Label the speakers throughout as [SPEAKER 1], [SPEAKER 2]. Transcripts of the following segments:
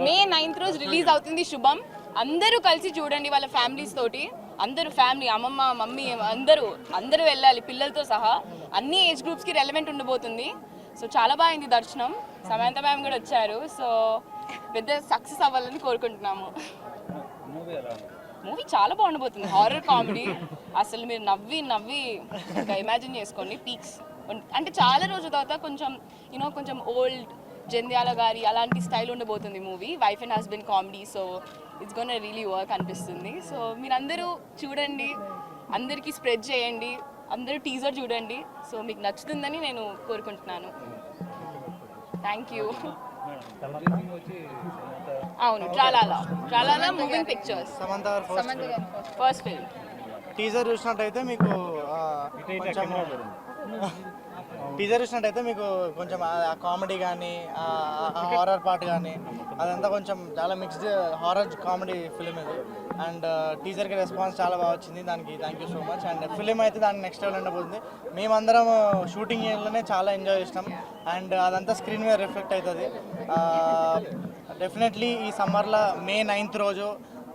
[SPEAKER 1] మే 9th రోజు release అవుతుంది శుభం. అందరూ కలిసి చూడండి వాళ్ళ ఫ్యామిలీస్ తోటి. అందరూ ఫ్యామిలీ, అమ్మమ్మ, మమ్మీ అందరూ వెళ్ళాలి పిల్లలతో సహా. అన్ని ఏజ్ గ్రూప్స్కి రెలవెంట్ ఉండబోతుంది. సో చాలా బాగుంది దర్శనం. సమంత మ్యామ్ కూడా వచ్చారు. సో పెద్ద సక్సెస్ అవ్వాలని కోరుకుంటున్నాము. మూవీ చాలా బాగుండబోతుంది. Horror comedy. అసలు మీరు నవ్వి ఇంకా ఇమాజిన్ చేసుకోండి పీక్స్. అంటే చాలా రోజుల తర్వాత కొంచెం ఓల్డ్ జంధ్యాల గారి అలాంటి స్టైల్ ఉండబోతుంది movie. Wife and husband comedy. So it's gonna really work అనిపిస్తుంది. సో మీరందరూ చూడండి, అందరికీ స్ప్రెడ్ చేయండి, అందరూ టీజర్ చూడండి. సో మీకు నచ్చుతుందని నేను కోరుకుంటున్నాను. Thank you. అవును, Tralala moving pictures.
[SPEAKER 2] Samantha
[SPEAKER 1] first film.
[SPEAKER 2] Teaser చూసినట్టయితే మీకు కొంచెం కామెడీ కానీ హారర్ పార్ట్ కానీ అదంతా కొంచెం చాలా మిక్స్డ్ హారర్ కామెడీ ఫిలిం ఇది. అండ్ టీజర్కి రెస్పాన్స్ చాలా బాగా వచ్చింది. దానికి thank you so much. And film అయితే దానికి నెక్స్ట్ లెవెల్ ఉండబోతుంది. మేమందరం షూటింగ్ ఏరియాలోనే చాలా ఎంజాయ్ చేసినాం. అండ్ అదంతా స్క్రీన్ మీద రిఫ్లెక్ట్ అవుతుంది. డెఫినెట్లీ ఈ సమ్మర్లో మే 9th రోజు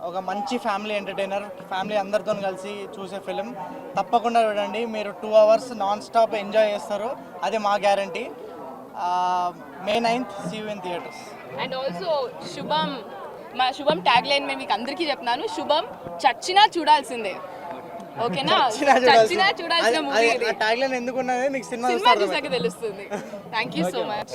[SPEAKER 2] ఒక మంచి ఫ్యామిలీ ఎంటర్టైనర్, ఫ్యామిలీ అందరితో కలిసి చూసే ఫిలిం తప్పకుండా చూడండి. మీరు 2 hours నాన్ స్టాప్ ఎంజాయ్ చేస్తారు, అది మా guarantee. May 9th see you in theatres.
[SPEAKER 1] And also మా శుభం ట్యాగ్ లైన్ మేము మీకు అందరికీ చెప్తున్నాను. శుభం చచ్చినా చూడాల్సిందే. ఓకేనా? చచ్చినా చూడాల్సిన మూవీ.
[SPEAKER 2] ట్యాగ్ లైన్ ఎందుకున్నది మీకు సినిమా
[SPEAKER 1] చూసాక తెలుస్తుంది. Thank you so much.